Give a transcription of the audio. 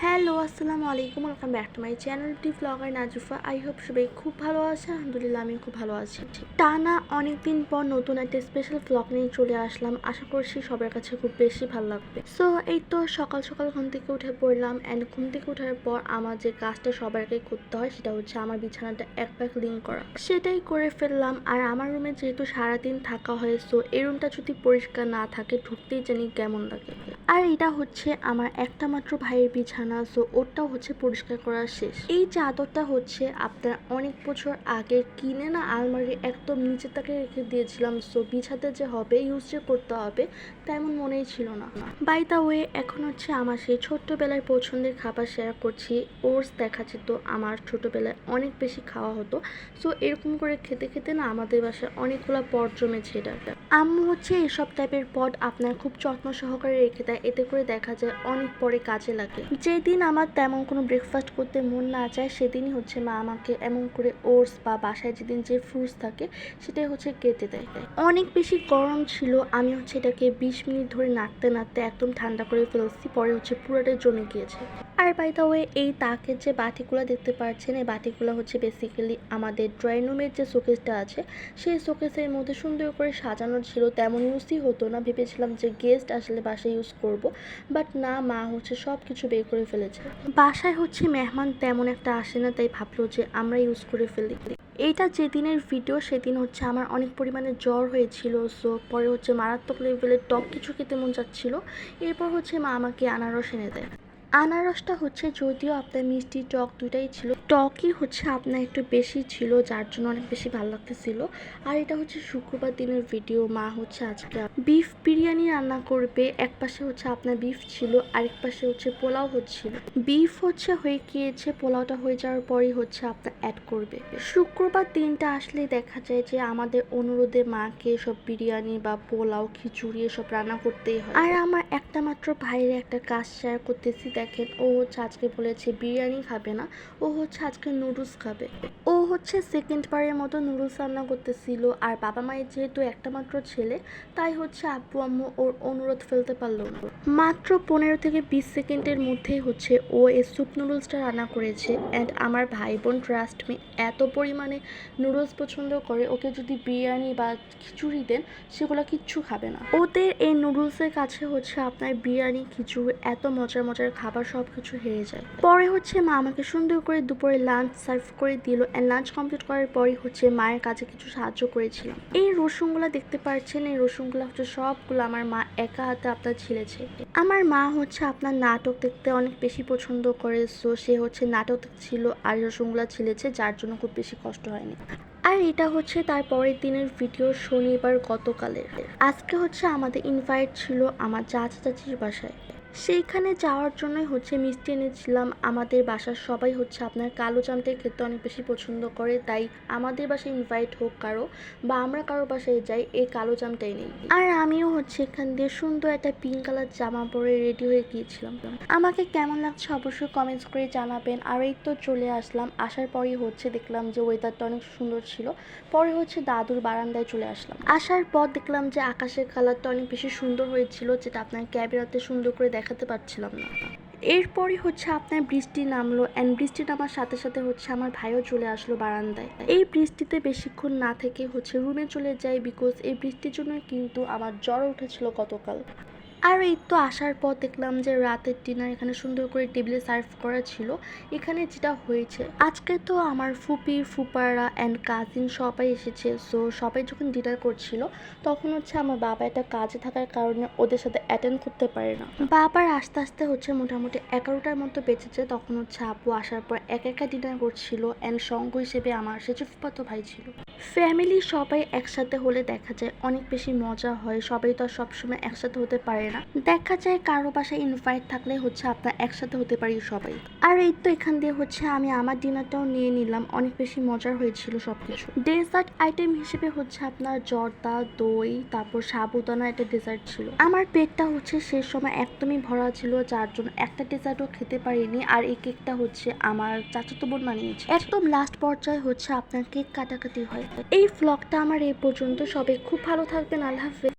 Hello, আসসালামু আলাইকুম। Welcome back to my চ্যানেলটি ব্লগার নাজুফা। আই হোপ সবাই খুব ভালো আছে। আলহামদুলিল্লাহ আমি খুব ভালো আছি। টানা অনেকদিন পর নতুন একটা স্পেশাল ব্লগ নিয়ে চলে আসলাম। আশা করছি সবার কাছে খুব বেশি ভালো লাগবে। সো এই তো সকাল সকাল ঘুম থেকে উঠে পড়লাম অ্যান্ড ঘুম থেকে ওঠার পর আমার যে কাজটা সবার আগে করতে হয় সেটা হচ্ছে আমার বিছানাটা এক প্যাক ক্লিন করা। সেটাই করে ফেললাম। আর আমার রুমে যেহেতু সারাদিন থাকা হয়, সো এই রুমটা যদি পরিষ্কার না থাকে ঢুকতেই জানি কেমন লাগে। আর এটা হচ্ছে আমার একটা মাত্র ভাইয়ের বিছানা, সো ওটাও হচ্ছে পরিষ্কার করা শেষ। এই চাদরটা হচ্ছে আপনার অনেক বছর আগে কিনে না আলমারি একদম নিচে তাকে রেখে দিয়েছিলাম। সো বিছাতে যে হবে ইউজ যে করতে হবে তেমন মনেই ছিল না। বাই দ্য ওয়ে, এখন হচ্ছে আমার সেই ছোট্টবেলার পছন্দের খাবার শেয়ার করছি। ওটস দেখাচ্ছে তো আমার ছোটবেলায় অনেক বেশি খাওয়া হতো। সো এরকম করে খেতে খেতে না আমাদের বাসায় অনেকগুলো পট জমেছে। এটা আম্মু হচ্ছে এসব টাইপের পট আপনার খুব যত্ন সহকারে রেখে দেয়, এতে করে দেখা যায় অনেক পরে কাজে লাগে। যেদিন আমার তেমন কোনো ব্রেকফাস্ট করতে মন না চায় সেদিনই হচ্ছে মা আমাকে এমন করে ওটস বা বাসায় যেদিন যে ফ্রুটস থাকে সেটাই হচ্ছে কেটে দেয়। অনেক বেশি গরম ছিল, আমি হচ্ছে এটাকে 20 মিনিট ধরে নাড়তে নাড়তে একদম ঠান্ডা করে ফেলছি। পরে হচ্ছে পুরোটাই জমে গিয়েছে। আর বাই দ্য ওয়ে, এই তাকের যে বাটিগুলো দেখতে পাচ্ছেন এই বাটিগুলো হচ্ছে বেসিক্যালি আমাদের ড্রয়িং রুমের যে শোকেসটা আছে সেই শোকেসের মধ্যে সুন্দর করে সাজানো ছিল। তেমন ইউজই হতো না, ভেবেছিলাম যে গেস্ট আসলে বাসায় ইউজ করব, বাট না, মা হচ্ছে সব কিছু বের করে ফেলেছে। বাসায় হচ্ছে মেহমান তেমন একটা আসে না, তাই ভাবলো যে আমরা ইউজ করে ফেলি। এইটা যেদিনের ভিডিও সেদিন হচ্ছে আমার অনেক পরিমাণে জ্বর হয়েছিল। সো পরে হচ্ছে মারাত্মক লেভেলের টক কিছু খেতে মন যাচ্ছিল। এরপর হচ্ছে মা আমাকে আনারস এনে দেয়। আনারসটা হচ্ছে যদিও আপনার মিষ্টি টক দুটাই ছিল, টকই হচ্ছে আপনার একটু বেশি ছিল যার জন্য অনেক বেশি ভালো লাগতেছিল। আর এটা হচ্ছে শুক্রবার দিনের ভিডিও। মা হচ্ছে আজকে বিফ বিরিয়ানি রান্না করবে। এক পাশে হচ্ছে আপনার বিফ ছিল, আরেক পাশে হচ্ছে পোলাও হচ্ছিল। বিফ হচ্ছে হয়ে গিয়েছে, পোলাওটা হয়ে যাওয়ার পরই হচ্ছে আপনার অ্যাড করবে। শুক্রবার দিনটা আসলে দেখা যায় যে আমাদের অনুরোধে মাকে সব বিরিয়ানি বা পোলাও খিচুড়ি এসব রান্না করতেই হয়। আর আমার একটা মাত্র ভাইয়ের একটা কাজ শেয়ার করতেছি। দেখেন, ও হচ্ছে আজকে বলেছে বিরিয়ানি খাবে না, ও হচ্ছে আজকে নুডলস খাবে। ও হচ্ছে সেকেন্ড বারের মতো নুডলস রান্না করতেছিল। আর বাবা মায়ের যেহেতু একটা মাত্র ছেলে, তাই হচ্ছে আব্বু আম্মু ওর অনুরোধ ফেলতে পারলো না। মাত্র 15 থেকে 20 সেকেন্ডের মধ্যেই হচ্ছে ও এই স্যুপ নুডলসটা রান্না করেছে। অ্যান্ড আমার ভাই বোন ট্রাস্ট মি এত পরিমাণে নুডলস পছন্দ করে, ওকে যদি বিরিয়ানি বা খিচুড়ি দেন সেগুলো কিচ্ছু খাবে না। ওদের এই নুডলসের কাছে হচ্ছে আপনার বিরিয়ানি খিচুড়ি এত মজার মজার খাবার সব কিছু হেরে যায়। পরে হচ্ছে মা আমাকে সুন্দর করে দুপুরে লাঞ্চ সার্ভ করে দিল। অ্যান্ড লাঞ্চ কমপ্লিট করার পরই হচ্ছে মায়ের কাছে কিছু সাহায্য করেছিলাম। এই রসুনগুলা দেখতে পাচ্ছেন, এই রসুনগুলো হচ্ছে সবগুলো আমার মা একা হাতে আপনার ছিলেছে। আমার মা হচ্ছে আপনার নাটক দেখতে অনেক বেশি পছন্দ করে, সো সে হচ্ছে নাটক ছিল আর রসুনগুলা ছিলেছে, যার জন্য খুব বেশি কষ্ট হয়নি। আর এটা হচ্ছে তার পরের দিনের ভিডিও, শনিবার গতকালের। আজকে হচ্ছে আমাদের ইনভাইট ছিল আমার চাচা চাচির বাসায়। সেইখানে যাওয়ার জন্যই হচ্ছে মিষ্টি এনেছিলাম। আমাদের বাসার সবাই হচ্ছে আপনার কালো জামটাই খেতে অনেক বেশি পছন্দ করে, তাই আমাদের বাসায় ইনভাইট হোক কারো বা আমরা কারো বাসায় যাই, এই কালো জামটাই নেই। আর আমিও হচ্ছে এখান দিয়ে সুন্দর একটা পিঙ্ক কালার জামা পরে রেডি হয়ে গিয়েছিলাম। আমাকে কেমন লাগছে অবশ্যই কমেন্টস করে জানাবেন। আর এই তো চলে আসলাম। আসার পরই হচ্ছে দেখলাম যে ওয়েদারটা অনেক সুন্দর ছিল। পরে হচ্ছে দাদুর বারান্দায় চলে আসলাম। আসার পর দেখলাম যে আকাশের কালারটা অনেক বেশি সুন্দর হয়েছিল, যেটা আপনার ক্যামেরাতে সুন্দর করে দেখাতে পারছিলাম না। এরপরই হচ্ছে আপনার বৃষ্টি নামলো। অ্যান্ড বৃষ্টি নামার সাথে সাথে হচ্ছে আমার ভাইও চলে আসলো বারান্দায়। এই বৃষ্টিতে বেশিক্ষণ না থেকে হচ্ছে রুমে চলে যাই, বিকজ এই বৃষ্টির জন্য কিন্তু আমার জ্বর উঠেছিল গতকাল। আর এই তো আসার পর দেখলাম যে রাতের ডিনার এখানে সুন্দর করে টেবিলে সার্ভ করা ছিল। এখানে যেটা হয়েছে, আজকে তো আমার ফুপি ফুপারা অ্যান্ড কাজিন সবাই এসেছে। সো সবাই যখন ডিনার করছিল তখন হচ্ছে আমার বাবা একটা কাজে থাকার কারণে ওদের সাথে অ্যাটেন্ড করতে পারে না। বাবার আস্তে আস্তে হচ্ছে মোটামুটি 11টার মতো বেঁচেছে। তখন হচ্ছে আপু আসার পর একা একা ডিনার করছিল। অ্যান্ড সঙ্গ হিসেবে আমার সেজে ফুফাতো ভাই ছিল। ফ্যামিলি সবাই একসাথে হলে দেখা যায় অনেক বেশি মজা হয়। সবাই তো আর সবসময় একসাথে হতে পারে না। দেখা যায় কারো বাসায় ইনভাইট থাকলে হচ্ছে আপনার একসাথে হতে পারি সবাই। আর এই তো এখান দিয়ে হচ্ছে আমি আমার ডিনারটাও নিয়ে নিলাম। অনেক বেশি মজার হয়েছিল সবকিছু। ডেজার্ট আইটেম হিসেবে হচ্ছে আপনার জর্দা, দই, তারপর সাবুদানা একটা ডেজার্ট ছিল। আমার পেটটা হচ্ছে সেই সময় একদমই ভরা ছিল, যার জন্য একটা ডেজার্টও খেতে পারিনি। আর এই কেকটা হচ্ছে আমার চাচাতো বোন বানিয়েছে। একদম লাস্ট পর্যায়ে হচ্ছে আপনার কেক কাটাকাটি হয়। এই ভ্লগটা আমার এই পর্যন্ত। সবাই খুব ভালো থাকবেন। আল্লাহ হাফেজ।